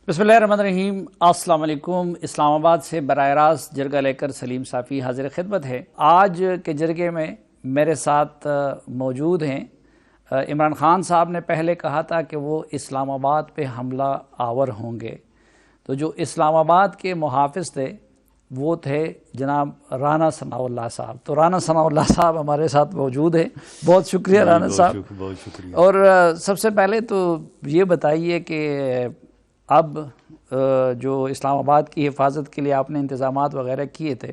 بسم اللہ الرحمن الرحیم۔ السلام علیکم۔ اسلام آباد سے براہ راست جرگہ لے کر سلیم صافی حاضر خدمت ہے۔ آج کے جرگے میں میرے ساتھ موجود ہیں عمران خان صاحب نے پہلے کہا تھا کہ وہ اسلام آباد پہ حملہ آور ہوں گے، تو جو اسلام آباد کے محافظ تھے وہ تھے جناب رانا ثناء اللہ صاحب۔ تو رانا ثناء اللہ صاحب ہمارے ساتھ موجود ہیں۔ بہت شکریہ رانا صاحب، بہت شکریہ۔ اور سب سے پہلے تو یہ بتائیے کہ اب جو اسلام آباد کی حفاظت کے لیے آپ نے انتظامات وغیرہ کیے تھے،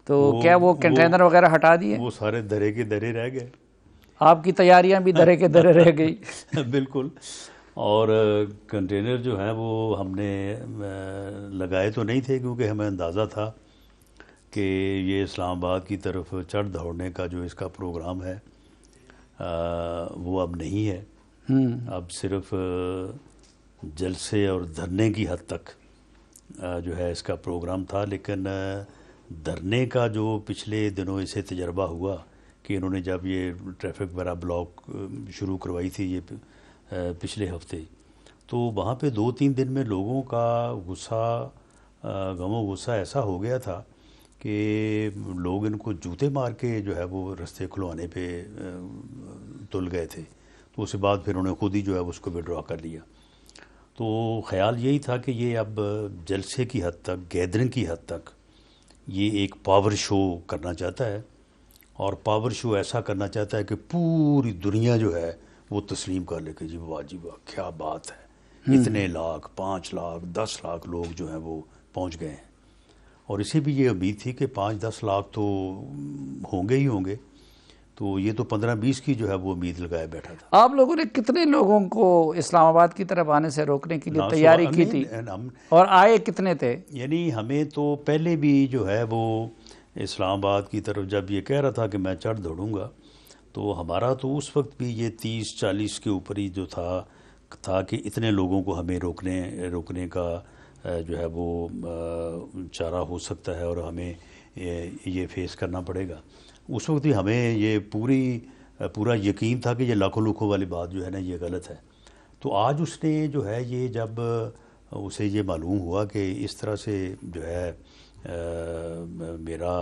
تو کیا وہ کنٹینر وغیرہ ہٹا دیے؟ وہ سارے درے کے درے رہ گئے، آپ کی تیاریاں بھی درے کے درے رہ گئی۔ بالکل۔ اور کنٹینر جو ہیں وہ ہم نے لگائے تو نہیں تھے، کیونکہ ہمیں اندازہ تھا کہ یہ اسلام آباد کی طرف چڑھ دوڑنے کا جو اس کا پروگرام ہے وہ اب نہیں ہے۔ اب صرف جلسے اور دھرنے کی حد تک جو ہے اس کا پروگرام تھا، لیکن دھرنے کا جو پچھلے دنوں اسے تجربہ ہوا کہ انہوں نے جب یہ ٹریفک وغیرہ بلاک شروع کروائی تھی یہ پچھلے ہفتے، تو وہاں پہ 2-3 دن میں لوگوں کا غصہ، غم و غصہ ایسا ہو گیا تھا کہ لوگ ان کو جوتے مار کے جو ہے وہ رستے کھلوانے پہ تل گئے تھے۔ تو اس کے بعد پھر انہوں نے خود ہی جو ہے اس کو وڈرا کر لیا۔ تو خیال یہی تھا کہ یہ اب جلسے کی حد تک، گیدرنگ کی حد تک یہ ایک پاور شو کرنا چاہتا ہے، اور پاور شو ایسا کرنا چاہتا ہے کہ پوری دنیا جو ہے وہ تسلیم کر لے کہ جی واہ جی واہ کیا بات ہے، اتنے لاکھ، 5 لاکھ، 10 لاکھ لوگ جو ہیں وہ پہنچ گئے ہیں۔ اور اسے بھی یہ امید تھی کہ 5-10 لاکھ تو ہوں گے ہی ہوں گے، تو یہ تو 15-20 کی جو ہے وہ امید لگائے بیٹھا تھا۔ آپ لوگوں نے کتنے لوگوں کو اسلام آباد کی طرف آنے سے روکنے کے لیے تیاری کی تھی، اور آئے کتنے تھے؟ یعنی ہمیں تو پہلے بھی جو ہے وہ اسلام آباد کی طرف جب یہ کہہ رہا تھا کہ میں چڑھ دوڑوں گا، تو ہمارا تو اس وقت بھی یہ 30-40 کے اوپر ہی جو تھا کہ اتنے لوگوں کو ہمیں روکنے کا جو ہے وہ چارہ ہو سکتا ہے، اور ہمیں یہ فیس کرنا پڑے گا۔ اس وقت ہی ہمیں یہ پورا یقین تھا کہ یہ لاکھوں لوگوں والی بات جو ہے نا یہ غلط ہے۔ تو آج اس نے جو ہے یہ جب اسے یہ معلوم ہوا کہ اس طرح سے جو ہے میرا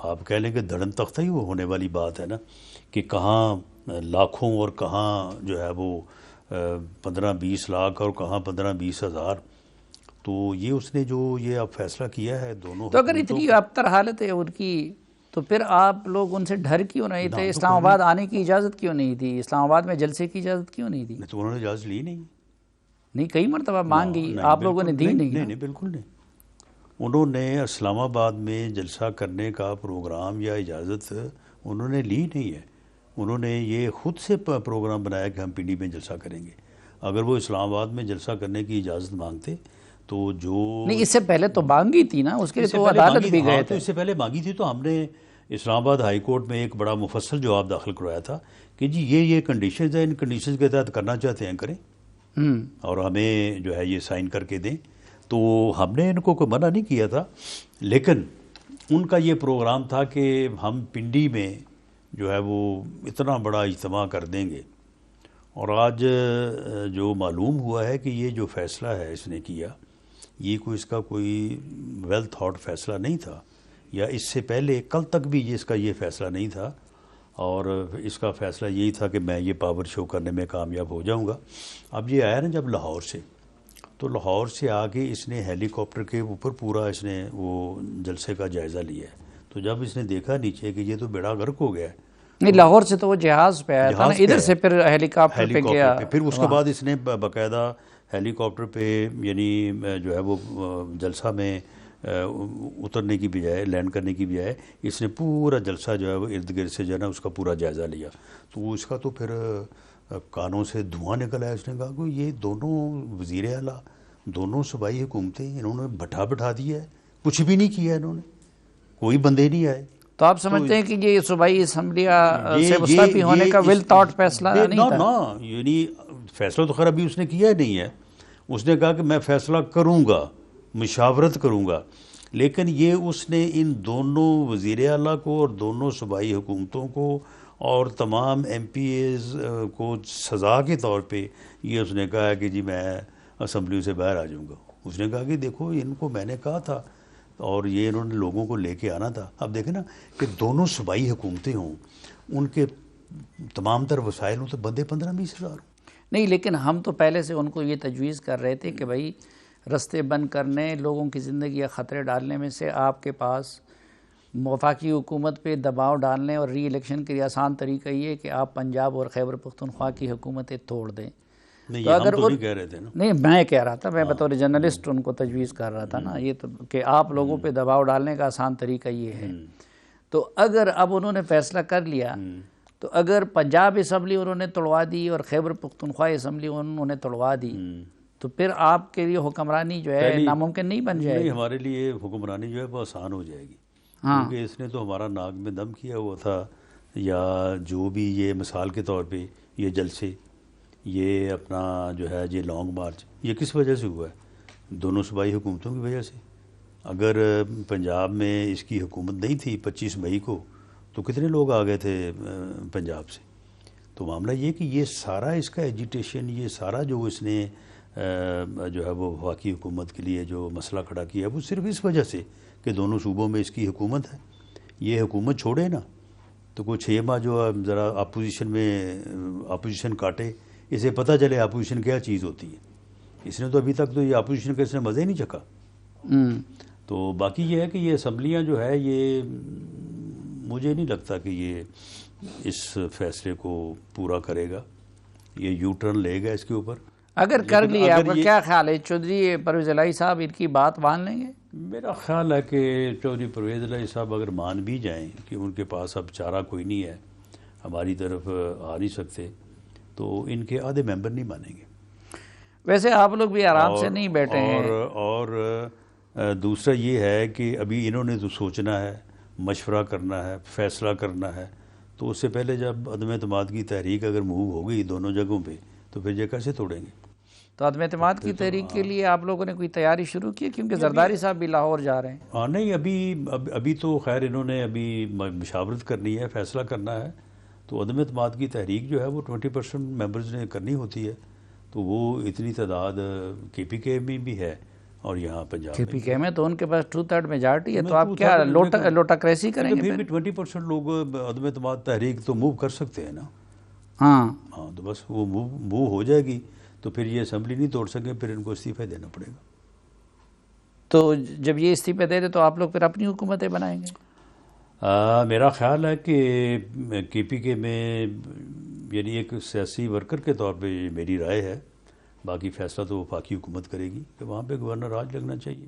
آپ کہہ لیں کہ دھڑن تختہ ہی وہ ہونے والی بات ہے نا، کہ کہاں لاکھوں اور کہاں جو ہے وہ 15-20 لاکھ اور کہاں 15-20 ہزار، تو یہ اس نے جو یہ اب فیصلہ کیا ہے دونوں۔ تو اگر اتنی ابتر حالت ہے ان کی، تو پھر آپ لوگ ان سے ڈر کیوں نہیں تھے؟ اسلام آباد آنے کی اجازت کیوں نہیں دی؟ اسلام آباد میں جلسے کی اجازت کیوں نہیں دی؟ تو انہوں نے اجازت لی نہیں، کئی مرتبہ مانگی، آپ لوگوں نے دی نہیں؟ نہیں، بالکل نہیں۔ انہوں نے اسلام آباد میں جلسہ کرنے کا پروگرام یا اجازت انہوں نے لی نہیں ہے۔ انہوں نے یہ خود سے پروگرام بنایا کہ ہم پنڈی میں جلسہ کریں گے۔ اگر وہ اسلام آباد میں جلسہ کرنے کی اجازت مانگتے تو جو نہیں، اس سے پہلے تو مانگی تھی نا، اس کے لیے تو عدالت بھی گئے تھے۔ اس سے پہلے مانگی تھی، تو ہم نے اسلام آباد ہائی کورٹ میں ایک بڑا مفصل جواب داخل کروایا تھا کہ جی یہ کنڈیشنز ہیں، ان کنڈیشنز کے تحت کرنا چاہتے ہیں کریں، اور ہمیں جو ہے یہ سائن کر کے دیں۔ تو ہم نے ان کو کوئی منع نہیں کیا تھا، لیکن ان کا یہ پروگرام تھا کہ ہم پنڈی میں جو ہے وہ اتنا بڑا اجتماع کر دیں گے۔ اور آج جو معلوم ہوا ہے کہ یہ جو فیصلہ ہے اس نے کیا، یہ اس کا کوئی ویل تھاٹ فیصلہ نہیں تھا، یا اس سے پہلے کل تک بھی اس کا یہ فیصلہ نہیں تھا، اور اس کا فیصلہ یہی تھا کہ میں یہ پاور شو کرنے میں کامیاب ہو جاؤں گا۔ اب یہ آیا نا جب لاہور سے، تو لاہور سے آ کے اس نے ہیلی کاپٹر کے اوپر پورا اس نے وہ جلسے کا جائزہ لیا ہے۔ تو جب اس نے دیکھا نیچے کہ یہ تو بیڑا غرق ہو گیا ہے، نہیں، لاہور سے تو وہ جہاز پہ آیا تھا نا، ادھر سے پھر ہیلی کاپٹر پہ گیا، پھر اس کے بعد اس نے باقاعدہ ہیلی کاپٹر پہ یعنی جو ہے وہ جلسہ میں اترنے کی بجائے، لینڈ کرنے کی بجائے، اس نے پورا جلسہ جو ہے وہ ارد گرد سے جو ہے نا اس کا پورا جائزہ لیا۔ تو اس کا تو پھر کانوں سے دھواں نکل آیا۔ اس نے کہا کہ یہ دونوں وزیر اعلیٰ، دونوں صوبائی حکومتیں، انہوں نے بٹھا دیا ہے، کچھ بھی نہیں کیا انہوں نے، کوئی بندے نہیں آئے۔ تو آپ سمجھتے ہیں کہ یہ صوبائی اسمبلیاں سے مستعفی ہونے کا ویل تھاٹ فیصلہ نہیں تھا؟ نا، یعنی فیصلہ تو خیر ابھی اس نے کیا نہیں ہے۔ اس نے کہا کہ میں فیصلہ کروں گا، مشاورت کروں گا، لیکن یہ اس نے ان دونوں وزیر اعلیٰ کو اور دونوں صوبائی حکومتوں کو اور تمام ایم پی ایز کو سزا کے طور پہ یہ اس نے کہا ہے کہ جی میں اسمبلیوں سے باہر آ جاؤں گا. اس نے کہا کہ دیکھو ان کو میں نے کہا تھا اور یہ انہوں نے لوگوں کو لے کے آنا تھا. اب دیکھیں نا کہ دونوں صوبائی حکومتیں ہوں, ان کے تمام تر وسائل ہوں تو بندے 15-20 ہزار ہوں. نہیں, لیکن ہم تو پہلے سے ان کو یہ تجویز کر رہے تھے کہ بھائی رستے بند کرنے, لوگوں کی زندگی یا خطرے ڈالنے میں سے آپ کے پاس وفاقی حکومت پہ دباؤ ڈالنے اور ری الیکشن کے لیے آسان طریقہ یہ ہے کہ آپ پنجاب اور خیبر پختونخوا کی حکومتیں توڑ دیں. نہیں یہ ہم تو نہیں کہہ رہے تھے نا. نہیں, میں کہہ رہا تھا, میں بطور جرنلسٹ ان کو تجویز کر رہا تھا نا یہ تو, کہ آپ لوگوں پہ دباؤ ڈالنے کا آسان طریقہ یہ ہے. تو اگر اب انہوں نے فیصلہ کر لیا تو اگر پنجاب اسمبلی انہوں نے توڑوا دی اور خیبر پختونخوا اسمبلی انہوں نے توڑوا دی تو پھر آپ کے لیے حکمرانی جو ہے ناممکن نہیں بن جائے گی. ہمارے لیے حکمرانی جو ہے وہ آسان ہو جائے گی, کیونکہ اس نے تو ہمارا ناک میں دم کیا ہوا تھا. یا جو بھی یہ مثال کے طور پہ یہ جلسے, یہ اپنا جو ہے یہ لانگ مارچ, یہ کس وجہ سے ہوا ہے؟ دونوں صوبائی حکومتوں کی وجہ سے. اگر پنجاب میں اس کی حکومت نہیں تھی 25 مئی کو تو کتنے لوگ آ گئے تھے پنجاب سے. تو معاملہ یہ کہ یہ سارا اس کا ایجیٹیشن, یہ سارا جو اس نے جو ہے وہ وفاقی حکومت کے لیے جو مسئلہ کھڑا کیا ہے وہ صرف اس وجہ سے کہ دونوں صوبوں میں اس کی حکومت ہے. یہ حکومت چھوڑے نا تو کوئی 6 ماہ جو ذرا اپوزیشن کاٹے, اسے پتہ چلے اپوزیشن کیا چیز ہوتی ہے. اس نے تو ابھی تک تو یہ اپوزیشن کا اس نے مزے نہیں چکھا. تو باقی یہ ہے کہ یہ اسمبلیاں جو ہے یہ مجھے نہیں لگتا کہ یہ اس فیصلے کو پورا کرے گا, یہ یو ٹرن لے گا اس کے اوپر. اگر کر لیا, آپ کا کیا خیال ہے چودھری پرویز الہی صاحب ان کی بات مان لیں گے؟ میرا خیال ہے کہ چودھری پرویز الہی صاحب اگر مان بھی جائیں کہ ان کے پاس اب چارہ کوئی نہیں ہے, ہماری طرف آ نہیں سکتے, تو ان کے آدھے ممبر نہیں مانیں گے. ویسے آپ لوگ بھی آرام سے نہیں بیٹھے ہیں. اور دوسرا یہ ہے کہ ابھی انہوں نے تو سوچنا ہے, مشورہ کرنا ہے, فیصلہ کرنا ہے. تو اس سے پہلے جب عدم اعتماد کی تحریک اگر موو ہو گئی دونوں جگہوں پہ تو پھر یہ کیسے توڑیں گے؟ تو عدم اعتماد کی تحریک کے لیے آپ لوگوں نے کوئی تیاری شروع کی؟ کیونکہ زرداری صاحب بھی لاہور جا رہے ہیں. ہاں نہیں, ابھی تو خیر انہوں نے ابھی مشاورت کرنی ہے, فیصلہ کرنا ہے. تو عدم اعتماد کی تحریک جو ہے وہ 20% ممبرز نے کرنی ہوتی ہے. تو وہ اتنی تعداد کے پی کے میں بھی ہے اور یہاں پنجاب کے پی کے میں تو ان کے پاس 2/3 میجارٹی ہے. تو آپ کیا لوٹاکریسی کریں گے؟ پھر بھی 20% لوگ عدم اعتماد تحریک تو موو کر سکتے ہیں نا. ہاں تو بس وہ موو ہو جائے گی تو پھر یہ اسمبلی نہیں توڑ سکے, پھر ان کو استعفے دینا پڑے گا. تو جب یہ استعفے دے دے تو آپ لوگ پھر اپنی حکومتیں بنائیں گے؟ میرا خیال ہے کہ کے پی کے میں یعنی ایک سیاسی ورکر کے طور پہ میری رائے ہے, باقی فیصلہ تو وفاقی حکومت کرے گی کہ وہاں پہ گورنر راج لگنا چاہیے.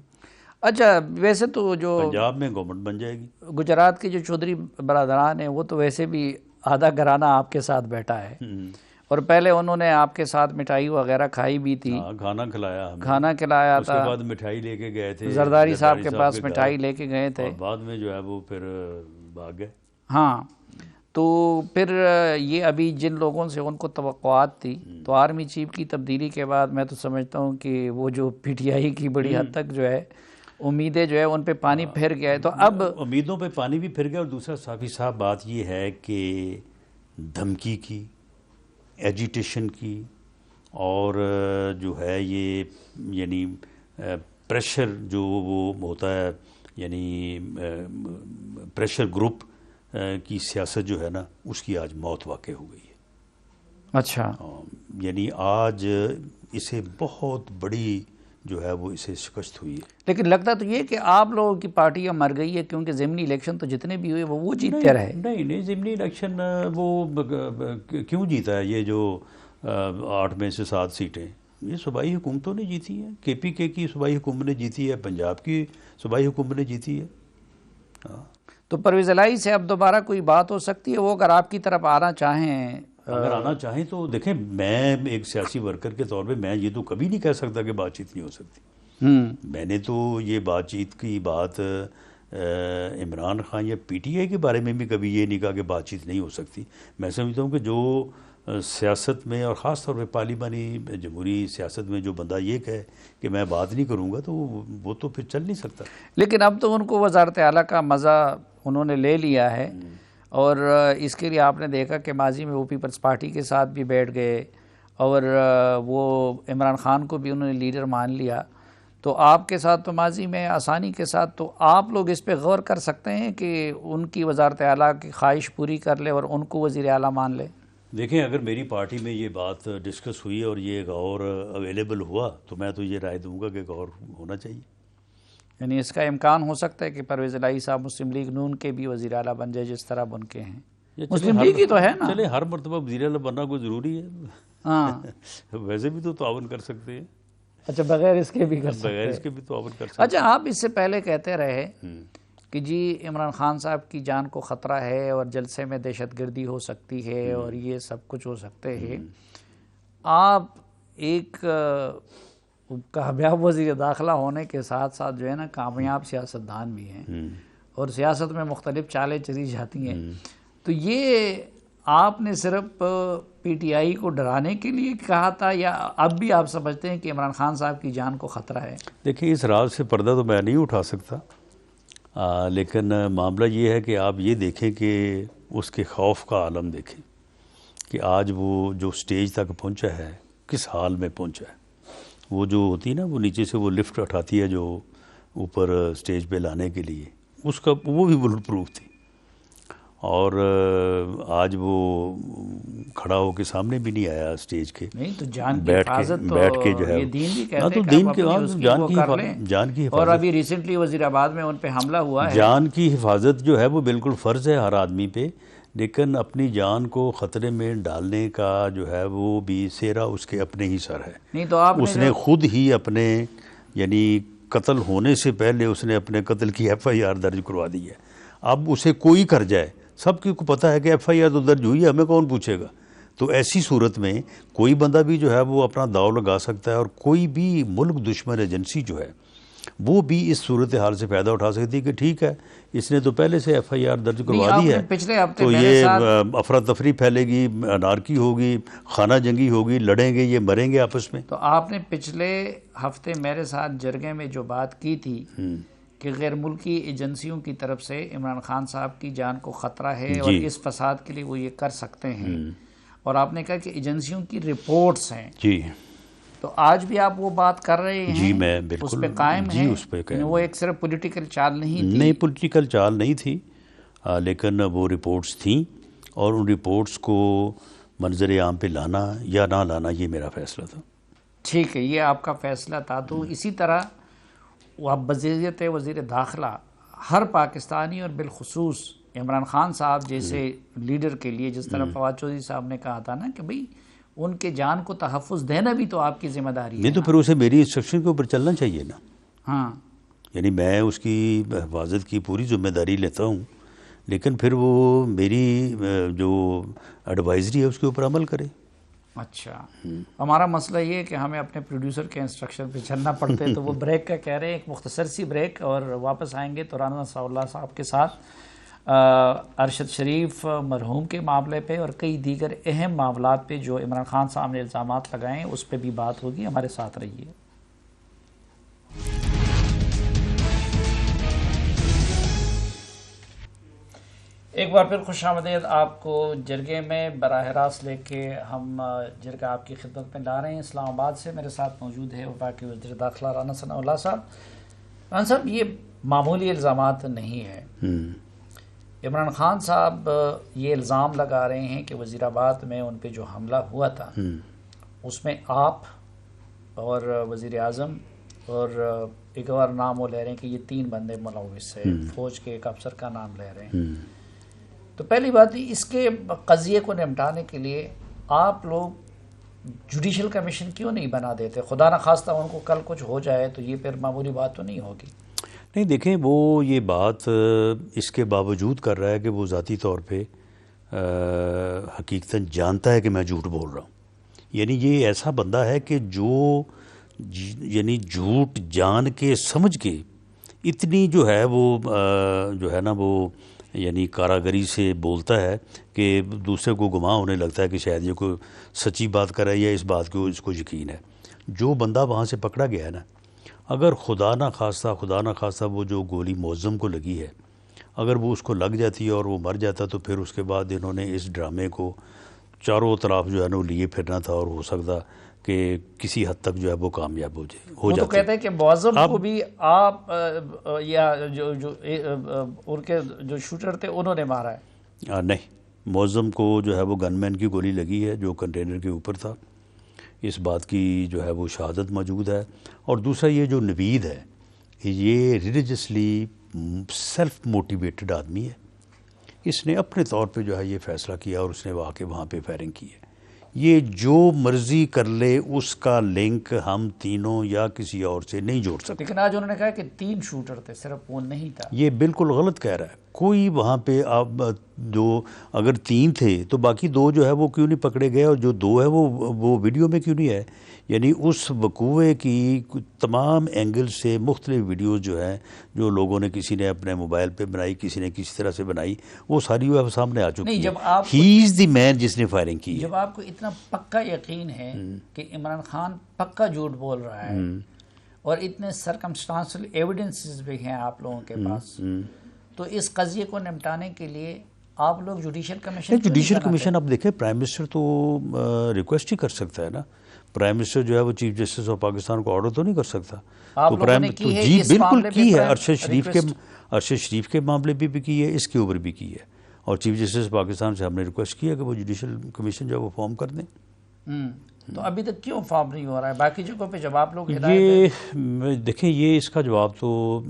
اچھا, ویسے تو جو پنجاب میں گورنمنٹ بن جائے گی. گجرات کے جو چودھری برادران ہیں وہ تو ویسے بھی آدھا گھرانہ آپ کے ساتھ بیٹھا ہے, اور پہلے انہوں نے آپ کے ساتھ مٹھائی وغیرہ کھائی بھی تھی. کھانا کھلایا ہمیں, کھانا کھلایا اس تھا. کے بعد مٹھائی لے کے گئے تھے زرداری صاحب کے پاس مٹھائی لے کے گئے تھے, اور بعد میں جو ہے وہ پھر بھاگ گئے. ہاں, تو پھر یہ ابھی جن لوگوں سے ان کو توقعات تھی, تو آرمی چیف کی تبدیلی کے بعد میں تو سمجھتا ہوں کہ وہ جو پی ٹی آئی کی بڑی حد تک جو ہے امیدیں جو ہے ان پہ پانی پھر گیا ہے. تو اب امیدوں پہ پانی بھی پھر گیا. اور دوسرا صافی صاحب بات یہ ہے کہ دھمکی کی, ایجیٹیشن کی, اور جو ہے یہ یعنی پریشر جو وہ ہوتا ہے, یعنی پریشر گروپ کی سیاست جو ہے نا اس کی آج موت واقع ہو گئی ہے. اچھا, یعنی آج اسے بہت بڑی جو ہے وہ اسے شکست ہوئی ہے. لیکن لگتا تو یہ کہ آپ لوگوں کی پارٹیاں مر گئی ہے, کیونکہ ضمنی الیکشن تو جتنے بھی ہوئے وہ جیتتے رہے. نہیں, ضمنی الیکشن وہ کیوں جیتا ہے؟ یہ جو 8 میں سے 7 سیٹیں یہ صوبائی حکومتوں نے جیتی ہیں. کے پی کے کی صوبائی حکومت نے جیتی ہے, پنجاب کی صوبائی حکومت نے جیتی ہے. تو پرویز الہی سے اب دوبارہ کوئی بات ہو سکتی ہے؟ وہ اگر آپ کی طرف آنا چاہیں, اگر آنا چاہیں تو دیکھیں, میں ایک سیاسی ورکر کے طور پہ میں یہ تو کبھی نہیں کہہ سکتا کہ بات چیت نہیں ہو سکتی. میں نے تو یہ بات چیت کی بات عمران خان یا پی ٹی آئی کے بارے میں بھی کبھی یہ نہیں کہا کہ بات چیت نہیں ہو سکتی. میں سمجھتا ہوں کہ جو سیاست میں اور خاص طور پہ پارلیمانی جمہوری سیاست میں جو بندہ یہ کہے کہ میں بات نہیں کروں گا تو وہ تو پھر چل نہیں سکتا. لیکن اب تو ان کو وزارت اعلیٰ کا مزہ انہوں نے لے لیا ہے, اور اس کے لیے آپ نے دیکھا کہ ماضی میں وہ پیپلز پارٹی کے ساتھ بھی بیٹھ گئے, اور وہ عمران خان کو بھی انہوں نے لیڈر مان لیا، تو آپ کے ساتھ تو ماضی میں آسانی کے ساتھ تو آپ لوگ اس پہ غور کر سکتے ہیں کہ ان کی وزارت اعلیٰ کی خواہش پوری کر لے اور ان کو وزیر اعلیٰ مان لے؟ دیکھیں، اگر میری پارٹی میں یہ بات ڈسکس ہوئی اور یہ غور اویلیبل ہوا تو میں تو یہ رائے دوں گا کہ غور ہونا چاہیے۔ یعنی اس کا امکان ہو سکتا ہے کہ پرویز الہی صاحب مسلم لیگ نون کے بھی وزیر اعلیٰ بن جائے جس طرح ان کے ہیں؟ مسلم لیگ ہی تو ہے نا۔ چلے ہر مرتبہ وزیر اعلیٰ بننا کوئی ضروری ہے؟ ہاں، ویسے بھی تو تعاون کر سکتے ہیں، اچھا بغیر اس کے بھی کر سکتے بغیر ہیں۔ اس کے بھی تعاون کر سکتے اچھا، آپ اس سے پہلے کہتے رہے کہ جی عمران خان صاحب کی جان کو خطرہ ہے اور جلسے میں دہشت گردی ہو سکتی ہے اور یہ سب کچھ ہو سکتے ہیں۔ آپ ایک کامیاب وزیر داخلہ ہونے کے ساتھ ساتھ جو ہے نا کامیاب سیاستدان بھی ہیں اور سیاست میں مختلف چالیں چلی جاتی ہیں، تو یہ آپ نے صرف پی ٹی آئی کو ڈرانے کے لیے کہا تھا یا اب بھی آپ سمجھتے ہیں کہ عمران خان صاحب کی جان کو خطرہ ہے؟ دیکھیں، اس راز سے پردہ تو میں نہیں اٹھا سکتا، لیکن معاملہ یہ ہے کہ آپ یہ دیکھیں کہ اس کے خوف کا عالم دیکھیں کہ آج وہ جو سٹیج تک پہنچا ہے کس حال میں پہنچا ہے۔ وہ جو ہوتی ہے نا، وہ نیچے سے وہ لفٹ اٹھاتی ہے جو اوپر سٹیج پہ لانے کے لیے، اس کا وہ بھی بلٹ پروف تھی، اور آج وہ کھڑا ہو کے سامنے بھی نہیں آیا سٹیج کے، نہیں تو جان کی بیٹھ حفاظت تو بیٹھ کے جو ہے یہ دین بھی ہاں کہتے تو ہیں کہ دین آپ کی اپنی اس کی جان وہ کی کر لیں، جان کی اور حفاظت، ابھی ریسنٹلی وزیر آباد میں ان پہ حملہ ہوا ہے۔ جان کی حفاظت جو ہے وہ بالکل فرض ہے ہر آدمی پہ، لیکن اپنی جان کو خطرے میں ڈالنے کا جو ہے وہ بھی سیرا اس کے اپنے ہی سر ہے۔ نہیں تو آپ اس نے خود ہی اپنے یعنی قتل ہونے سے پہلے اس نے اپنے قتل کی ایف آئی آر درج کروا دی ہے۔ اب اسے کوئی کر جائے، سب کو پتہ ہے کہ ایف آئی آر تو درج ہوئی ہے، ہمیں کون پوچھے گا؟ تو ایسی صورت میں کوئی بندہ بھی جو ہے وہ اپنا داؤ لگا سکتا ہے، اور کوئی بھی ملک دشمن ایجنسی جو ہے وہ بھی اس صورتحال سے فائدہ اٹھا سکتی ہے کہ ٹھیک ہے اس نے تو پہلے سے ایف آئی آر درج کروا دی ہے، پچھلے ہفتے تو میرے یہ ساتھ افراتفری پھیلے گی، انارکی ہوگی، خانہ جنگی ہوگی، لڑیں گے، یہ مریں گے آپس میں۔ تو آپ نے پچھلے ہفتے میرے ساتھ جرگے میں جو بات کی تھی کہ غیر ملکی ایجنسیوں کی طرف سے عمران خان صاحب کی جان کو خطرہ ہے اور اس فساد کے لیے وہ یہ کر سکتے ہیں، اور آپ نے کہا کہ ایجنسیوں کی رپورٹس ہیں، جی تو آج بھی آپ وہ بات کر رہے ہیں؟ جی میں بالکل اس پہ قائم ہیں؟ اس پہ قائم، وہ ایک صرف پولیٹیکل چال نہیں تھی؟ نہیں، پولیٹیکل چال نہیں تھی، لیکن وہ رپورٹس تھیں، اور ان رپورٹس کو منظر عام پہ لانا یا نہ لانا یہ میرا فیصلہ تھا۔ ٹھیک ہے، یہ آپ کا فیصلہ تھا۔ تو اسی طرح وہ بذریعت وزیر داخلہ ہر پاکستانی اور بالخصوص عمران خان صاحب جیسے لیڈر کے لیے، جس طرح فواد چودھری صاحب نے کہا تھا نا کہ بھئی ان کے جان کو تحفظ دینا بھی تو آپ کی ذمہ داری ہے۔ نہیں تو پھر اسے میری انسٹرکشن کے اوپر چلنا چاہیے نا، ہاں، یعنی میں اس کی حفاظت کی پوری ذمہ داری لیتا ہوں، لیکن پھر وہ میری جو ایڈوائزری ہے اس کے اوپر عمل کرے۔ اچھا، ہمارا مسئلہ یہ ہے کہ ہمیں اپنے پروڈیوسر کے انسٹرکشن پہ چلنا پڑتا ہے، تو وہ بریک کا کہہ رہے ہیں، ایک مختصر سی بریک، اور واپس آئیں گے تو رانا ثناء اللہ صاحب کے ساتھ ارشد شریف مرحوم کے معاملے پہ اور کئی دیگر اہم معاملات پہ جو عمران خان صاحب نے الزامات لگائے ہیں اس پہ بھی بات ہوگی۔ ہمارے ساتھ رہیے۔ ایک بار پھر خوش آمدید آپ کو جرگے میں براہ راست لے کے ہم جرگہ آپ کی خدمت میں لا رہے ہیں اسلام آباد سے۔ میرے ساتھ موجود ہے وفاق کے وزیر داخلہ رانا ثناء اللہ صاحب۔ رانا صاحب، یہ معمولی الزامات نہیں ہے۔ عمران خان صاحب یہ الزام لگا رہے ہیں کہ وزیر آباد میں ان پہ جو حملہ ہوا تھا اس میں آپ اور وزیر اعظم اور ایک اور نام وہ لے رہے ہیں کہ یہ 3 بندے ملوث ہیں، فوج کے ایک افسر کا نام لے رہے ہیں۔ تو پہلی بات اس کے قضیے کو نمٹانے کے لیے آپ لوگ جوڈیشل کمیشن کیوں نہیں بنا دیتے؟ خدا نخواستہ ان کو کل کچھ ہو جائے تو یہ پھر معمولی بات تو نہیں ہوگی۔ نہیں دیکھیں، وہ یہ بات اس کے باوجود کر رہا ہے کہ وہ ذاتی طور پہ حقیقتاً جانتا ہے کہ میں جھوٹ بول رہا ہوں۔ یعنی یہ ایسا بندہ ہے کہ جو یعنی جھوٹ جان کے سمجھ کے اتنی جو ہے وہ جو ہے نا وہ یعنی کاراگری سے بولتا ہے کہ دوسرے کو گماں ہونے لگتا ہے کہ شاید یہ کوئی سچی بات کر رہا ہے یا اس بات کو اس کو یقین ہے۔ جو بندہ وہاں سے پکڑا گیا ہے نا، اگر خدا نہ خواستہ وہ جو گولی معظم کو لگی ہے، اگر وہ اس کو لگ جاتی ہے اور وہ مر جاتا تو پھر اس کے بعد انہوں نے اس ڈرامے کو چاروں طرف جو ہے نا وہ لیے پھرنا تھا، اور ہو سکتا کہ کسی حد تک جو ہے وہ کامیاب ہو وہ تو جاتے۔ کہتے ہیں کہ معظم کو بھی آپ یا جو ان کے جو شوٹر تھے انہوں نے مارا ہے؟ نہیں، معظم کو جو ہے وہ گن مین کی گولی لگی ہے جو کنٹینر کے اوپر تھا، اس بات کی جو ہے وہ شہادت موجود ہے۔ اور دوسرا یہ جو نوید ہے یہ ریلیجسلی سیلف موٹیویٹڈ آدمی ہے، اس نے اپنے طور پہ جو ہے یہ فیصلہ کیا اور اس نے وہاں پہ فائرنگ کی ہے۔ یہ جو مرضی کر لے اس کا لنک ہم تینوں یا کسی اور سے نہیں جوڑ سکتے۔ لیکن آج انہوں نے کہا کہ 3 شوٹر تھے، صرف وہ نہیں تھا۔ یہ بالکل غلط کہہ رہا ہے، کوئی وہاں پہ آپ جو اگر 3 تھے تو باقی 2 جو ہے وہ کیوں نہیں پکڑے گئے، اور جو 2 ہے وہ ویڈیو میں کیوں نہیں ہے؟ یعنی اس وقوعے کی تمام اینگل سے مختلف ویڈیوز جو ہیں جو لوگوں نے، کسی نے اپنے موبائل پہ بنائی، کسی نے کسی طرح سے بنائی، وہ ساری وہ سامنے آ چکی نہیں، ہے۔ جب آپ ہی از دی مین جس نے فائرنگ کی ہے۔ جب آپ کو اتنا پکا یقین ہے کہ عمران خان پکا جھوٹ بول رہا ہے اور اتنے سرکمسٹانشل ایویڈنسز بھی ہیں آپ لوگوں کے پاس، تو اس قضیے کو نمٹانے کے لیے آپ لوگ جوڈیشل کمیشن جوڈیشل کمیشن آپ دیکھیں، پرائم منسٹر تو ریکویسٹ ہی کر سکتا ہے نا۔ پرائم منسٹر جو ہے وہ چیف جسٹس آف پاکستان کو آرڈر تو نہیں کر سکتا۔ آپ لوگوں نے کی ہے جی اس بالکل معاملے کی پہ ہے، ارشد شریف کے معاملے پہ بھی کی ہے، اس کے اوپر بھی کی ہے، اور چیف جسٹس پاکستان سے ہم نے ریکویسٹ کیا کہ وہ جوڈیشل کمیشن جو ہے وہ فارم کر دیں۔ تو ابھی تک کیوں فارم نہیں ہو رہا ہے؟ باقی جگہوں پہ جب آپ لوگ یہ دیکھیں، یہ اس کا جواب تو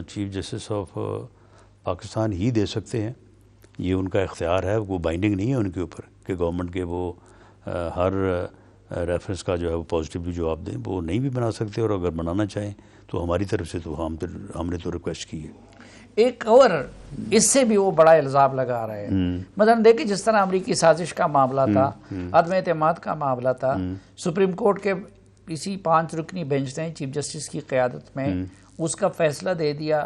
چیف جسٹس آف پاکستان ہی دے سکتے ہیں، یہ ان کا اختیار ہے، وہ بائنڈنگ نہیں ہے ان کے اوپر کہ گورنمنٹ کے وہ ہر ریفرنس کا جو ہے وہ پازیٹیولی جواب دیں، وہ نہیں بھی بنا سکتے، اور اگر بنانا چاہیں تو ہماری طرف سے تو ہم نے تو ریکویسٹ کی ہے۔ ایک اور اس سے بھی وہ بڑا الزام لگا رہے ہیں، مثلا دیکھیں جس طرح امریکی سازش کا معاملہ تھا، عدم اعتماد کا معاملہ تھا، سپریم کورٹ کے اسی 5 رکنی بینچ نے چیف جسٹس کی قیادت میں اس کا فیصلہ دے دیا،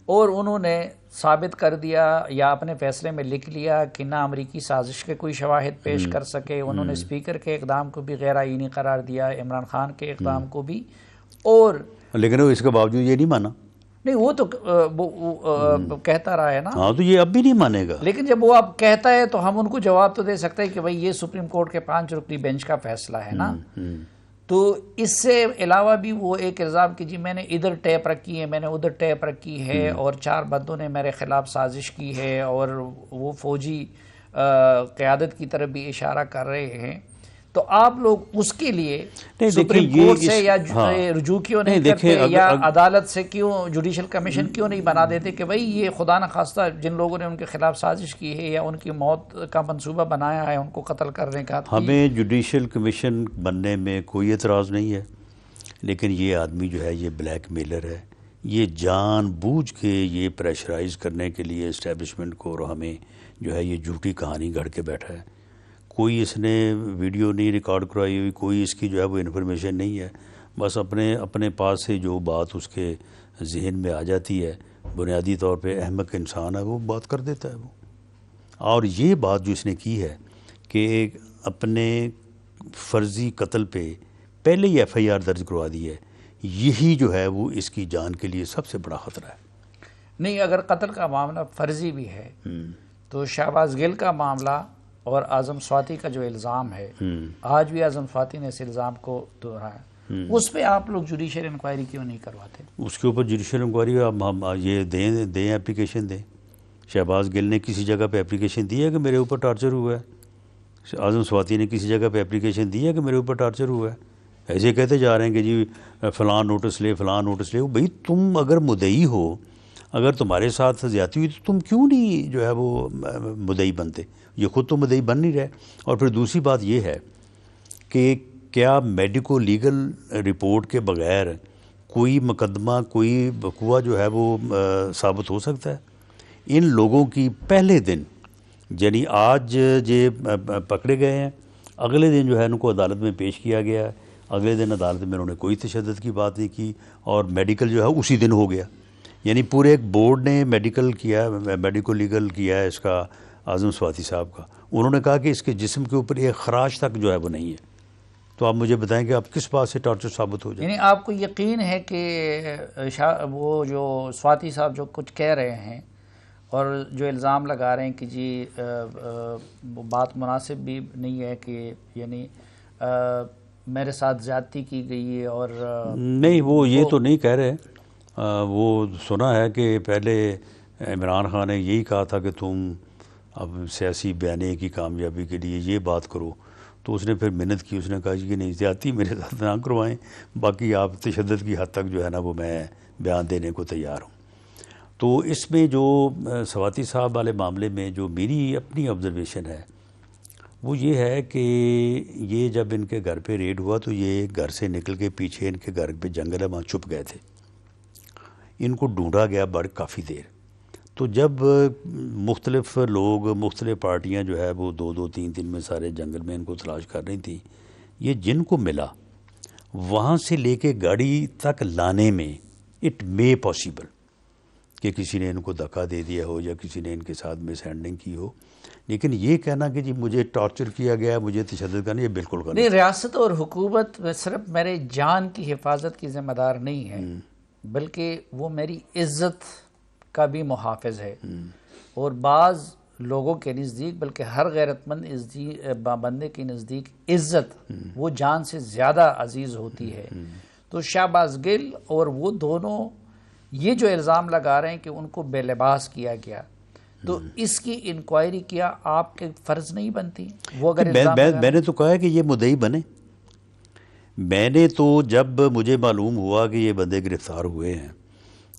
اور انہوں نے ثابت کر دیا یا اپنے فیصلے میں لکھ لیا کہ نہ امریکی سازش کے کوئی شواہد پیش کر سکے۔ انہوں نے اسپیکر کے اقدام کو بھی غیر آئینی قرار دیا، عمران خان کے اقدام کو بھی، اور لیکن وہ اس کے باوجود یہ نہیں مانا۔ نہیں، وہ تو کہتا رہا ہے نا۔ ہاں، تو یہ اب بھی نہیں مانے گا۔ لیکن جب وہ اب کہتا ہے تو ہم ان کو جواب تو دے سکتے ہیں کہ بھئی یہ سپریم کورٹ کے 5 رکنی بینچ کا فیصلہ ہے نا۔ تو اس سے علاوہ بھی وہ ایک الزام کہ جی میں نے ادھر ٹیپ رکھی ہے، میں نے ادھر ٹیپ رکھی ہے، اور 4 بندوں نے میرے خلاف سازش کی ہے، اور وہ فوجی قیادت کی طرف بھی اشارہ کر رہے ہیں۔ تو آپ لوگ اس کے لیے سپریم کورٹ سے یا رجوع کیوں نہیں کرتے، یا عدالت سے کیوں، جوڈیشل کمیشن کیوں نہیں بنا دیتے کہ بھئی یہ خدا نخواستہ جن لوگوں نے ان کے خلاف سازش کی ہے یا ان کی موت کا منصوبہ بنایا ہے ان کو قتل کرنے کا؟ ہمیں جوڈیشل کمیشن بننے میں کوئی اعتراض نہیں ہے، لیکن یہ آدمی جو ہے یہ بلیک میلر ہے، یہ جان بوجھ کے یہ پریشرائز کرنے کے لیے اسٹیبلشمنٹ کو اور ہمیں جو ہے یہ جھوٹی کہانی گھڑ کے بیٹھا ہے۔ کوئی اس نے ویڈیو نہیں ریکارڈ کرائی ہوئی، کوئی اس کی جو ہے وہ انفارمیشن نہیں ہے، بس اپنے پاس سے جو بات اس کے ذہن میں آ جاتی ہے، بنیادی طور پہ احمق انسان ہے، وہ بات کر دیتا ہے وہ۔ اور یہ بات جو اس نے کی ہے کہ اپنے فرضی قتل پہ پہلے ہی ایف آئی آر درج کروا دی ہے، یہی جو ہے وہ اس کی جان کے لیے سب سے بڑا خطرہ ہے۔ نہیں، اگر قتل کا معاملہ فرضی بھی ہے تو شہباز گل کا معاملہ اور اعظم سواتی کا جو الزام ہے، آج بھی اعظم سواتی نے اس الزام کو دہرایا، اس پہ آپ لوگ جوڈیشل انکوائری کیوں نہیں کرواتے؟ اس کے اوپر جوڈیشل انکوائری ہم یہ دیں اپلیکیشن دیں۔ شہباز گل نے کسی جگہ پہ اپلیکیشن دی ہے کہ میرے اوپر ٹارچر ہوا ہے؟ اعظم سواتی نے کسی جگہ پہ اپلیکیشن دی ہے کہ میرے اوپر ٹارچر ہوا ہے؟ ایسے کہتے جا رہے ہیں کہ جی فلاں نوٹس لے، فلاں نوٹس لے۔ بھئی تم اگر مدعی ہو، اگر تمہارے ساتھ زیادتی ہوئی تو تم کیوں نہیں جو ہے وہ مدعی بنتے؟ یہ خود تو مدعی بن نہیں رہے۔ اور پھر دوسری بات یہ ہے کہ کیا میڈیکو لیگل رپورٹ کے بغیر کوئی مقدمہ، کوئی وقوع جو ہے وہ ثابت ہو سکتا ہے؟ ان لوگوں کی پہلے دن، یعنی آج یہ پکڑے گئے ہیں، اگلے دن جو ہے ان کو عدالت میں پیش کیا گیا ہے، اگلے دن عدالت میں انہوں نے کوئی تشدد کی بات نہیں کی، اور میڈیکل جو ہے اسی دن ہو گیا۔ یعنی پورے ایک بورڈ نے میڈیکو لیگل کیا ہے اس کا اعظم سواتی صاحب کا۔ انہوں نے کہا کہ اس کے جسم کے اوپر ایک خراش تک جو ہے وہ نہیں ہے۔ تو آپ مجھے بتائیں کہ آپ کس بات سے ٹارچر ثابت ہو جائے؟ یعنی آپ کو یقین ہے کہ وہ جو سواتی صاحب جو کچھ کہہ رہے ہیں اور جو الزام لگا رہے ہیں کہ جی بات مناسب بھی نہیں ہے کہ یعنی میرے ساتھ زیادتی کی گئی ہے، اور نہیں وہ یہ تو نہیں کہہ رہے، وہ سنا ہے کہ پہلے عمران خان نے یہی کہا تھا کہ تم اب سیاسی بیانیے کی کامیابی کے لیے یہ بات کرو، تو اس نے پھر محنت کی، اس نے کہا کہ نہیں زیادتی میرے ساتھ نہ کروائیں، باقی آپ تشدد کی حد تک جو ہے نا وہ میں بیان دینے کو تیار ہوں۔ تو اس میں جو سواتی صاحب والے معاملے میں جو میری اپنی آبزرویشن ہے وہ یہ ہے کہ یہ جب ان کے گھر پہ ریڈ ہوا تو یہ گھر سے نکل کے پیچھے ان کے گھر پہ جنگل ہے وہاں چھپ گئے تھے، ان کو ڈھونڈا گیا کافی دیر۔ تو جب مختلف لوگ مختلف پارٹیاں جو ہے وہ 2-2 3 میں سارے جنگل میں ان کو تلاش کر رہی تھی، یہ جن کو ملا وہاں سے لے کے گاڑی تک لانے میں اٹ مے پاسبل کہ کسی نے ان کو دھکا دے دیا ہو یا کسی نے ان کے ساتھ مس ہینڈلنگ کی ہو، لیکن یہ کہنا کہ جی مجھے ٹارچر کیا گیا، مجھے تشدد کرنا، یہ بالکل غلط نہیں، ریاست اور حکومت صرف میرے جان کی حفاظت کی ذمہ دار نہیں ہے، بلکہ وہ میری عزت کا بھی محافظ ہے، اور بعض لوگوں کے نزدیک بلکہ ہر غیرت مند بندے کے نزدیک عزت وہ جان سے زیادہ عزیز ہوتی ہے۔ تو شہباز گل اور وہ دونوں یہ جو الزام لگا رہے ہیں کہ ان کو بے لباس کیا گیا، تو اس کی انکوائری کیا آپ کے فرض نہیں بنتی؟ وہ اگر میں نے تو کہا ہے کہ یہ مدعی بنے۔ میں نے تو جب مجھے معلوم ہوا کہ یہ بندے گرفتار ہوئے ہیں،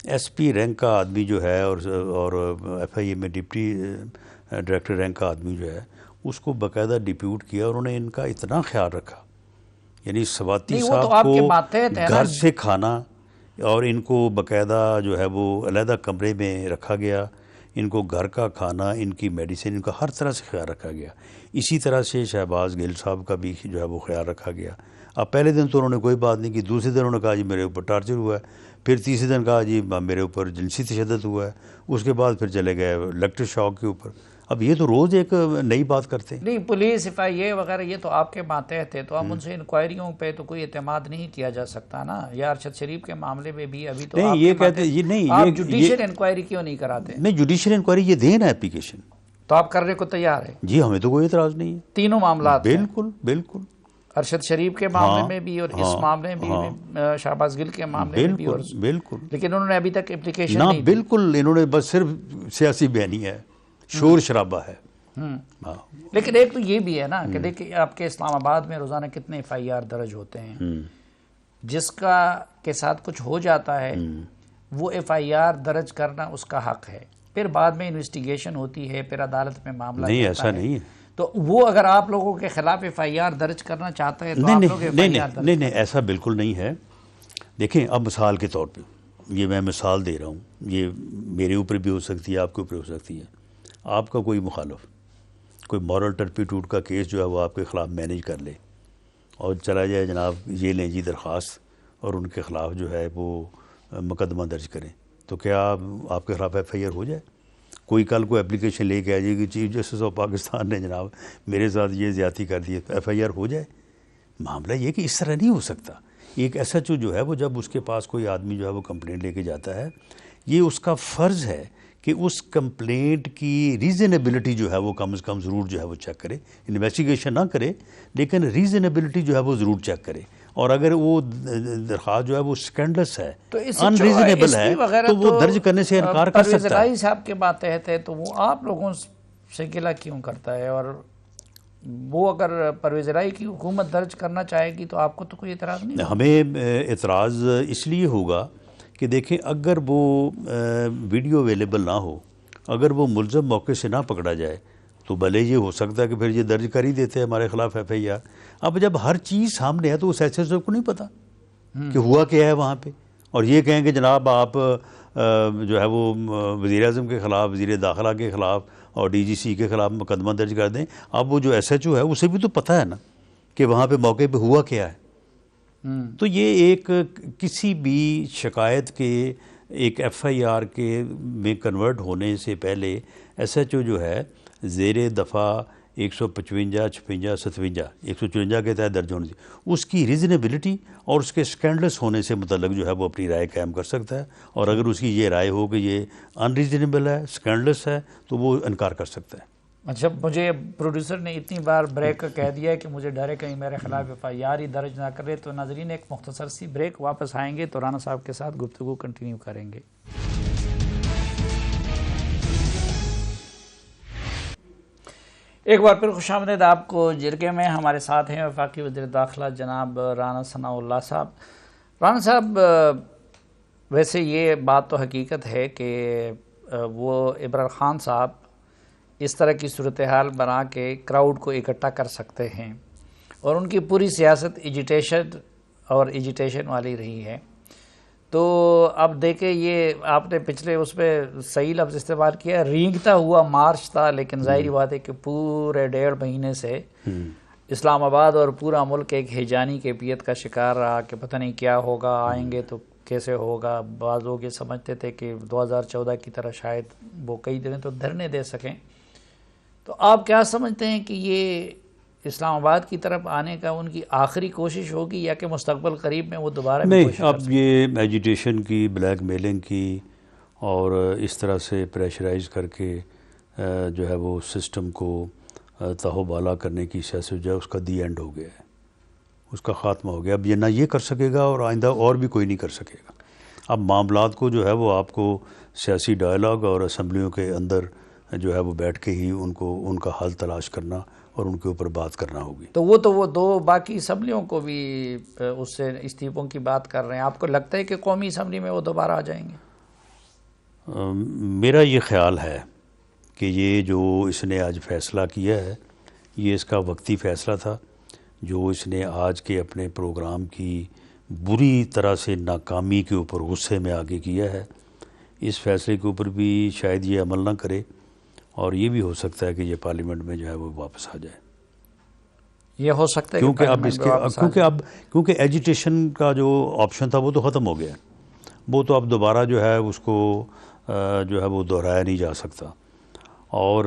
ایس پی رینک کا آدمی جو ہے اور ایف آئی اے میں ڈپٹی ڈائریکٹر رینک کا آدمی جو ہے اس کو باقاعدہ ڈپیوٹ کیا، اور انہوں نے ان کا اتنا خیال رکھا، یعنی سواتی صاحب کو گھر سے کھانا، اور ان کو باقاعدہ جو ہے وہ علیحدہ کمرے میں رکھا گیا، ان کو گھر کا کھانا، ان کی میڈیسن، ان کا ہر طرح سے خیال رکھا گیا۔ اسی طرح سے شہباز گل صاحب کا بھی جو ہے وہ خیال رکھا گیا۔ اب پہلے دن تو انہوں نے کوئی بات نہیں کی، دوسرے دن انہوں نے کہا جی میرے اوپر ٹارچر ہوا ہے، پھر تیسرے دن کہا جی میرے اوپر جنسی تشدد ہوا ہے، اس کے بعد پھر چلے گئے الیکٹرک شاک کے اوپر۔ اب یہ تو روز ایک نئی بات کرتے ہیں۔ نہیں، پولیس ایف آئی اے وغیرہ یہ تو آپ کے ماتحت ہے، تو اب ان سے انکوائریوں پہ تو کوئی اعتماد نہیں کیا جا سکتا نا، یا ارشد شریف کے معاملے میں بھی ابھی تو نہیں، یہ کہتے ہیں نہیں، آپ جوڈیشل انکوائری کیوں نہیں کراتے؟ نہیں، جوڈیشل انکوائری یہ دین ہے اپلیکیشن، تو آپ کرنے کو تیار ہے؟ جی ہمیں تو کوئی اعتراض نہیں ہے، تینوں معاملات بالکل بالکل، ارشد شریف کے معاملے میں بھی اور اس معاملے میں بھی، شہباز گل کے معاملے میں بھی، اور بالکل، لیکن انہوں نے ابھی تک اپلیکیشن نہ نہیں دی۔ بالکل، انہوں نے بس صرف سیاسی بیانی ہے، شور شرابہ ہے۔ لیکن ایک تو یہ بھی ہے نا کہ دیکھیں آپ کے اسلام آباد میں روزانہ کتنے ایف آئی آر درج ہوتے ہیں، جس کا کے ساتھ کچھ ہو جاتا ہے وہ ایف آئی آر درج کرنا اس کا حق ہے، پھر بعد میں انویسٹیگیشن ہوتی ہے، پھر عدالت میں معاملہ نہیں، جاتا ایسا نہیں ہے، تو وہ اگر آپ لوگوں کے خلاف ایف آئی آر درج کرنا چاہتا ہے تو آپ لوگ ایف آئی آر درج نہیں، ایسا بالکل نہیں ہے۔ دیکھیں اب مثال کے طور پہ یہ میں مثال دے رہا ہوں، یہ میرے اوپر بھی ہو سکتی ہے، آپ کے اوپر ہو سکتی ہے۔ آپ کا کوئی مخالف کوئی مورل ٹرپیٹوڈ کا کیس جو ہے وہ آپ کے خلاف مینیج کر لے اور چلا جائے جناب یہ لیں جی درخواست، اور ان کے خلاف جو ہے وہ مقدمہ درج کریں، تو کیا آپ کے خلاف ایف آئی آر ہو جائے؟ کوئی کل کو اپلیکیشن لے کے آ جائے کہ چیف جسٹس آف پاکستان نے جناب میرے ساتھ یہ زیادتی کر دی ہے، ایف آئی آر ہو جائے؟ معاملہ یہ کہ اس طرح نہیں ہو سکتا۔ ایک ایس ایچ او جو ہے وہ جب اس کے پاس کوئی آدمی جو ہے وہ کمپلینٹ لے کے جاتا ہے، یہ اس کا فرض ہے کہ اس کمپلینٹ کی ریزنیبلٹی جو ہے وہ کم از کم ضرور جو ہے وہ چیک کرے، انویسٹیگیشن نہ کرے لیکن ریزنیبلٹی جو ہے وہ ضرور چیک کرے، اور اگر وہ درخواست جو ہے وہ سکینڈلس ہے، ان ریزنیبل ہے، تو وہ درج کرنے سے انکار کر سکتا ہے۔ پرویز الہی صاحب کے ماتحت ہے تو وہ آپ لوگوں سے گلہ کیوں کرتا ہے؟ اور وہ اگر پرویز الہی کی حکومت درج کرنا چاہے گی تو آپ کو تو کوئی اعتراض نہیں؟ ہمیں اعتراض اس لیے ہوگا کہ دیکھیں اگر وہ ویڈیو اویلیبل نہ ہو، اگر وہ ملزم موقع سے نہ پکڑا جائے تو بھلے یہ ہو سکتا ہے کہ پھر یہ درج کر ہی دیتے ہیں ہمارے خلاف ایف آئی آر۔ اب جب ہر چیز سامنے ہے تو اس ایس ایچ او کو نہیں پتہ کہ ہوا کیا ہے وہاں پہ، اور یہ کہیں کہ جناب آپ جو ہے وہ وزیر اعظم کے خلاف، وزیر داخلہ کے خلاف اور ڈی جی سی کے خلاف مقدمہ درج کر دیں۔ اب وہ جو ایس ایچ او ہے اسے بھی تو پتہ ہے نا کہ وہاں پہ موقع پہ ہوا کیا ہے۔ تو یہ ایک کسی بھی شکایت کے ایک ایف آئی آر کے میں کنورٹ ہونے سے پہلے ایس ایچ او جو ہے زیر دفعہ 155, 56, 57, 154 کے تحت درج ہونی چاہیے، اس کی ریزنیبلٹی اور اس کے سکینڈلس ہونے سے متعلق جو ہے وہ اپنی رائے قائم کر سکتا ہے، اور اگر اس کی یہ رائے ہو کہ یہ ان ریزنیبل ہے، سکینڈلس ہے، تو وہ انکار کر سکتا ہے۔ اچھا، مجھے پروڈیوسر نے اتنی بار بریک کا کہہ دیا ہے کہ مجھے ڈر ہے کہیں میرے خلاف FIR ہی درج نہ کرے، تو ناظرین ایک مختصر سی بریک، واپس آئیں گے تو رانا صاحب کے ساتھ گفتگو کنٹینیو کریں گے۔ ایک بار پھر خوش آمدید آپ کو جرگے میں۔ ہمارے ساتھ ہیں وفاقی وزیر داخلہ جناب رانا ثناء اللہ صاحب۔ رانا صاحب، ویسے یہ بات تو حقیقت ہے کہ وہ عمران خان صاحب اس طرح کی صورتحال بنا کے کراؤڈ کو اکٹھا کر سکتے ہیں، اور ان کی پوری سیاست ایجیٹیشن والی رہی ہے۔ تو اب دیکھیں، یہ آپ نے پچھلے اس پہ صحیح لفظ استعمال کیا، رینگتا ہوا مارچ تھا، لیکن ظاہری بات ہے کہ پورے 1.5 مہینے سے اسلام آباد اور پورا ملک ایک ہیجانی کیفیت کا شکار رہا کہ پتہ نہیں کیا ہوگا، آئیں گے تو کیسے ہوگا۔ بعض لوگ یہ سمجھتے تھے کہ 2014 کی طرح شاید وہ کئی دنوں تو دھرنے دے سکیں۔ تو آپ کیا سمجھتے ہیں کہ یہ اسلام آباد کی طرف آنے کا ان کی آخری کوشش ہوگی، یا کہ مستقبل قریب میں وہ دوبارہ بھی کوشش نہیں، اب یہ ایجیٹیشن کی، بلیک میلنگ کی، اور اس طرح سے پریشرائز کر کے جو ہے وہ سسٹم کو تہو بالا کرنے کی سیاست جو ہے اس کا دی اینڈ ہو گیا ہے، اس کا خاتمہ ہو گیا۔ اب یہ نہ یہ کر سکے گا اور آئندہ اور بھی کوئی نہیں کر سکے گا۔ اب معاملات کو جو ہے وہ آپ کو سیاسی ڈائلاگ اور اسمبلیوں کے اندر جو ہے وہ بیٹھ کے ہی ان کا حل تلاش کرنا اور ان کے اوپر بات کرنا ہوگی۔ تو وہ دو باقی اسمبلیوں کو بھی اس سے استعفوں کی بات کر رہے ہیں۔ آپ کو لگتا ہے کہ قومی اسمبلی میں وہ دوبارہ آ جائیں گے؟ میرا یہ خیال ہے کہ یہ جو اس نے آج فیصلہ کیا ہے، یہ اس کا وقتی فیصلہ تھا، جو اس نے آج کے اپنے پروگرام کی بری طرح سے ناکامی کے اوپر غصے میں آگے کیا ہے۔ اس فیصلے کے اوپر بھی شاید یہ عمل نہ کرے، اور یہ بھی ہو سکتا ہے کہ یہ پارلیمنٹ میں جو ہے وہ واپس آ جائے۔ یہ ہو سکتا ہے کیونکہ ایجیٹیشن کا جو آپشن تھا وہ تو ختم ہو گیا، وہ تو اب دوبارہ جو ہے اس کو جو ہے وہ دہرایا نہیں جا سکتا۔ اور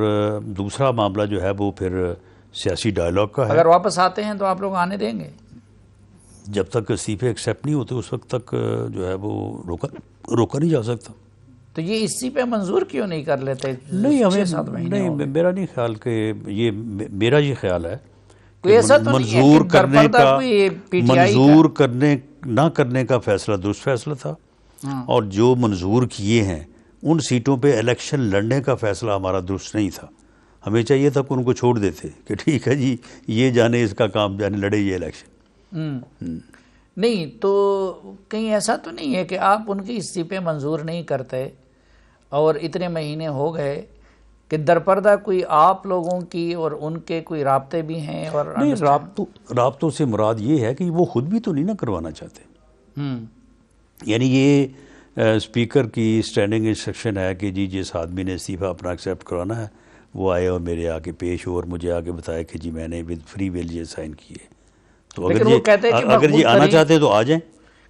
دوسرا معاملہ جو ہے وہ پھر سیاسی ڈائلاگ کا ہے۔ اگر واپس آتے ہیں تو آپ لوگ آنے دیں گے؟ جب تک استعفے ایکسیپٹ نہیں ہوتے اس وقت تک جو ہے وہ روکا نہیں جا سکتا۔ تو یہ استعفے منظور کیوں نہیں کر لیتے؟ نہیں، میرا نہیں خیال کہ میرا یہ خیال ہے کوئی ایسا تو منظور نہ کرنے کا فیصلہ درست فیصلہ تھا، اور جو منظور کیے ہیں ان سیٹوں پہ الیکشن لڑنے کا فیصلہ ہمارا درست نہیں تھا۔ ہمیں چاہیے تھا کہ ان کو چھوڑ دیتے کہ ٹھیک ہے جی، یہ جانے اس کا کام جانے، لڑے یہ الیکشن۔ نہیں تو کہیں ایسا تو نہیں ہے کہ آپ ان کی استعفے منظور نہیں کرتے، اور اتنے مہینے ہو گئے کہ درپردہ کوئی آپ لوگوں کی اور ان کے کوئی رابطے بھی ہیں؟ اور نہیں، رابطوں سے مراد یہ ہے کہ وہ خود بھی تو نہیں نہ کروانا چاہتے۔ یعنی یہ اسپیکر کی اسٹینڈنگ انسٹرکشن ہے کہ جی جس آدمی نے استعفیٰ اپنا ایکسیپٹ کرانا ہے وہ آئے اور میرے آگے پیش ہو اور مجھے آگے بتائے کہ جی میں نے ود فری ویل یہ سائن کیے۔ تو اگر یہ آنا چاہتے تو آ جائیں۔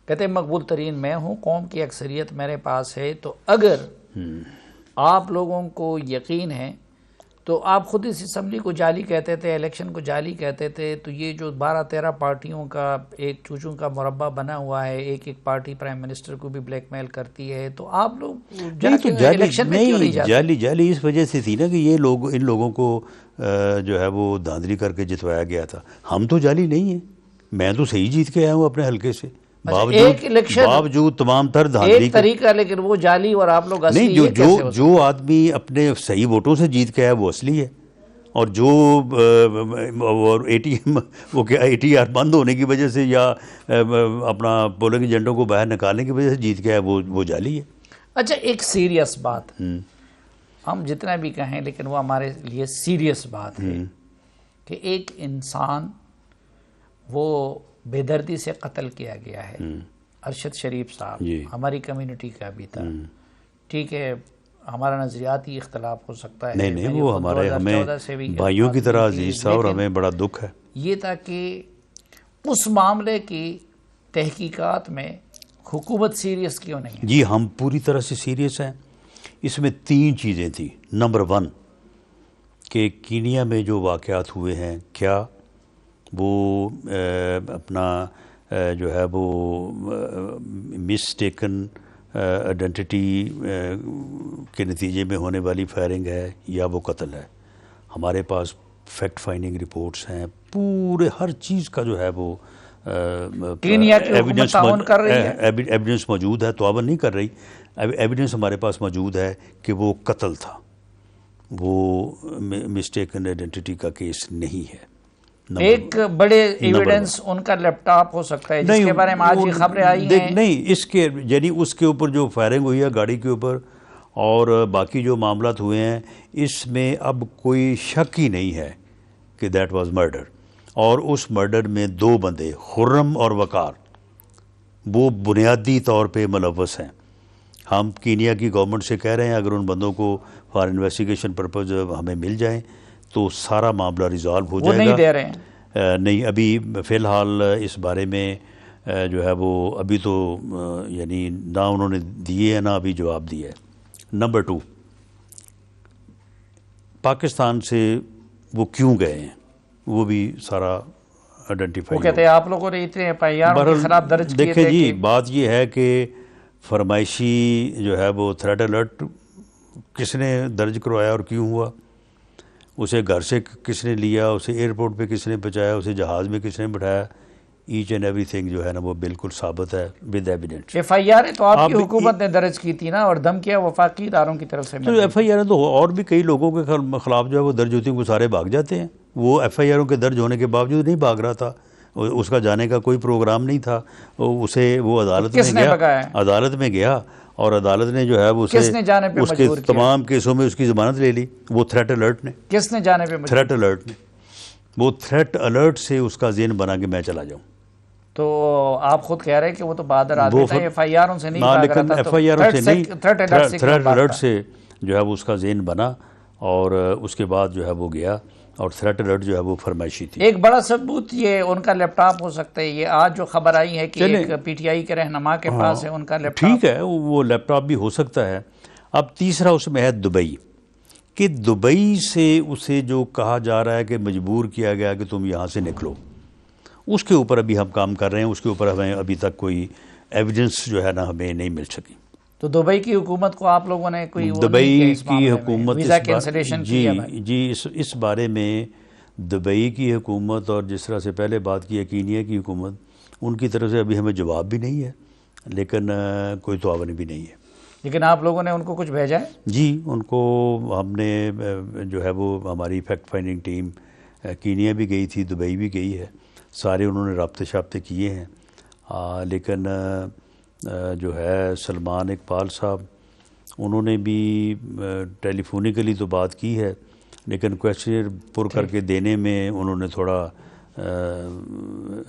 کہتے ہیں مقبول ترین میں ہوں، قوم کی اکثریت میرے پاس ہے، تو اگر آپ لوگوں کو یقین ہے تو آپ خود اس اسمبلی کو جعلی کہتے تھے، الیکشن کو جعلی کہتے تھے، تو یہ جو 12-13 پارٹیوں کا ایک چوچوں کا مربع بنا ہوا ہے، ایک پارٹی پرائم منسٹر کو بھی بلیک میل کرتی ہے، تو آپ لوگ الیکشن میں کیوں نہیں جاتے؟ جعلی اس وجہ سے تھی نا کہ یہ لوگ، ان لوگوں کو جو ہے وہ دھاندلی کر کے جتوایا گیا تھا۔ ہم تو جعلی نہیں ہیں، میں تو صحیح جیت کے آیا ہوں اپنے حلقے سے، باوجود تمام تر دھاندلی ایک طریقہ، لیکن وہ جعلی اور آپ لوگ اصلی۔ نہیں، جو آدمی اپنے صحیح ووٹوں سے جیت کے آیا وہ اصلی ہے، اور جو اے ٹی آر بند ہونے کی وجہ سے یا اپنا پولنگ ایجنٹوں کو باہر نکالنے کی وجہ سے جیت کے آیا وہ جعلی ہے۔ اچھا، ایک سیریس بات، ہم جتنا بھی کہیں لیکن وہ ہمارے لیے سیریس بات ہے کہ ایک انسان وہ بے دردی سے قتل کیا گیا ہے، ارشد شریف صاحب، ہماری کمیونٹی کا بھی تھا۔ ٹھیک ہے، ہمارا نظریاتی اختلاف ہو سکتا ہے، نہیں وہ ہمیں بھائیوں کی طرح عزیز تھا اور ہمیں بڑا دکھ ہے۔ یہ تھا کہ اس معاملے کی تحقیقات میں حکومت سیریس کیوں نہیں ہے؟ جی ہم پوری طرح سے سیریس ہیں۔ اس میں 3 چیزیں تھیں۔ نمبر 1، کہ کینیا میں جو واقعات ہوئے ہیں کیا وہ اپنا جو ہے وہ مسٹیکن آئیڈینٹی کے نتیجے میں ہونے والی فائرنگ ہے یا وہ قتل ہے. ہمارے پاس فیکٹ فائنڈنگ رپورٹس ہیں، پورے ہر چیز کا جو ہے وہ کینیا کی حکومت تعاون کر رہی ہے، ایویڈنس موجود ہے، تعاون نہیں کر رہی، ایویڈنس ہمارے پاس موجود ہے کہ وہ قتل تھا، وہ مسٹیکن آئیڈینٹی کا کیس نہیں ہے. ایک بڑے ایویڈنس ان کا لیپ ٹاپ ہو سکتا ہے جس کے بارے میں آج یہ خبریں آئی ہیں. نہیں، اس کے یعنی اس کے اوپر جو فائرنگ ہوئی ہے گاڑی کے اوپر اور باقی جو معاملات ہوئے ہیں اس میں اب کوئی شک ہی نہیں ہے کہ دیٹ واز مرڈر. اور اس مرڈر میں 2 بندے خرم اور وقار وہ بنیادی طور پہ ملوث ہیں. ہم کینیا کی گورنمنٹ سے کہہ رہے ہیں اگر ان بندوں کو فار انویسٹیگیشن پرپز ہمیں مل جائیں تو سارا معاملہ ریزالو ہو جائے گا. وہ نہیں دے رہے ہیں، نہیں ابھی فی الحال اس بارے میں جو ہے وہ ابھی تو یعنی نہ انہوں نے دیے ہیں نہ ابھی جواب دیا ہے. نمبر 2، پاکستان سے وہ کیوں گئے ہیں وہ بھی سارا آئیڈینٹیفائی. وہ کہتے ہیں آپ لوگوں نے اتنے FIR کے خلاف درج کیے تھے. دیکھیں جی بات یہ ہے کہ فرمائشی جو ہے وہ تھریٹ الرٹ کس نے درج کروایا اور کیوں ہوا، اسے گھر سے کس نے لیا، اسے ایئرپورٹ پہ کس نے پہنچایا، اسے جہاز میں کس نے بٹھایا، ایچ اینڈ ایوری تھنگ جو ہے نا وہ بالکل ثابت ہے ود ایویڈنس. FIR تو آپ کی حکومت نے درج کی تھی نا اور دھمکیاں وفاقی اداروں کی طرف سے. تو FIR تو اور بھی کئی لوگوں کے خلاف جو ہے وہ درج ہوتی ہیں، وہ سارے بھاگ جاتے ہیں. وہ FIR کے درج ہونے کے باوجود نہیں بھاگ رہا تھا، اس کا جانے کا کوئی پروگرام نہیں تھا. اسے وہ عدالت میں گیا اور عدالت نے جو ہے وہ اس کے تمام کیسوں میں اس کی ضمانت لے لی. وہ تھریٹ الرٹ نے، کس نے جانے پہ تھریٹ الرٹ نے، وہ تھریٹ الرٹ سے اس کا ذہن بنا کہ میں چلا جاؤں. تو آپ خود کہہ رہے ہیں کہ وہ تو بہادر آدمی تھا، FIR ان سے نہیں بھاگ رہا تھا، لیکن FIR سے نہیں، تھریٹ الرٹ سے جو ہے وہ اس کا ذہن بنا اور اس کے بعد جو ہے وہ گیا اور تھریٹ الرٹ جو ہے وہ فرمائشی تھی. ایک بڑا ثبوت یہ ان کا لیپ ٹاپ ہو سکتا ہے. یہ آج جو خبر آئی ہے کہ ایک PTI کے رہنما کے پاس ہے ان کا لیپ ٹاپ. ٹھیک ہے وہ لیپ ٹاپ بھی ہو سکتا ہے. اب تیسرا اس میں ہے دبئی، کہ دبئی سے اسے جو کہا جا رہا ہے کہ مجبور کیا گیا کہ تم یہاں سے نکلو، اس کے اوپر ابھی ہم کام کر رہے ہیں. اس کے اوپر ہمیں ابھی تک کوئی ایویڈنس جو ہے نا ہمیں نہیں مل سکی. تو دبئی کی حکومت کو آپ لوگوں نے کوئی دبئی کی حکومت ویزا کینسلیشن جی اس بارے میں دبئی کی حکومت اور جس طرح سے پہلے بات کی ہے کینیا کی حکومت، ان کی طرف سے ابھی ہمیں جواب بھی نہیں ہے لیکن کوئی تعاون بھی نہیں ہے. لیکن آپ لوگوں نے ان کو کچھ بھیجا ہے؟ جی ان کو ہم نے جو ہے وہ ہماری فیکٹ فائنڈنگ ٹیم کینیا بھی گئی تھی، دبئی بھی گئی ہے، سارے انہوں نے رابطے شابطے کیے ہیں. لیکن جو ہے سلمان اقبال صاحب انہوں نے بھی ٹیلی فونیکلی تو بات کی ہے لیکن کویسچنر پر کر کے دینے میں انہوں نے تھوڑا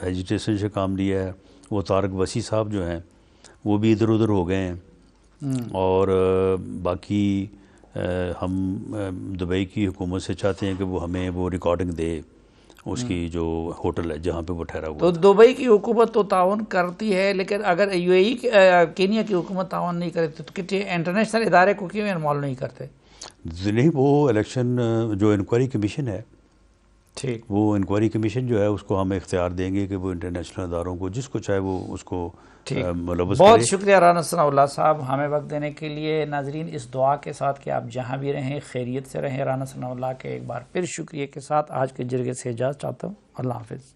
ہیجیٹیشن سے کام لیا ہے. وہ طارق وسیع صاحب جو ہیں وہ بھی ادھر ادھر ہو گئے ہیں. اور باقی ہم دبئی کی حکومت سے چاہتے ہیں کہ وہ ہمیں وہ ریکارڈنگ دے اس کی جو ہوٹل ہے جہاں پہ وہ ٹھہرا ہوا. تو دبئی کی حکومت تو تعاون کرتی ہے لیکن اگر UAE کینیا کی حکومت تعاون نہیں کرتی تو کتنے انٹرنیشنل ادارے کو کیوں انوالو نہیں کرتے؟ نہیں، وہ الیکشن جو انکوائری کمیشن ہے، ٹھیک، وہ انکوائری کمیشن جو ہے اس کو ہم اختیار دیں گے کہ وہ انٹرنیشنل اداروں کو جس کو چاہے وہ اس کو ملوث کرے. بہت شکریہ رانا ثناء اللہ صاحب ہمیں وقت دینے کے لیے. ناظرین اس دعا کے ساتھ کہ آپ جہاں بھی رہیں خیریت سے رہیں. رانا ثناء اللہ کے ایک بار پھر شکریہ کے ساتھ آج کے جرگے سے اجازت چاہتا ہوں. اللہ حافظ.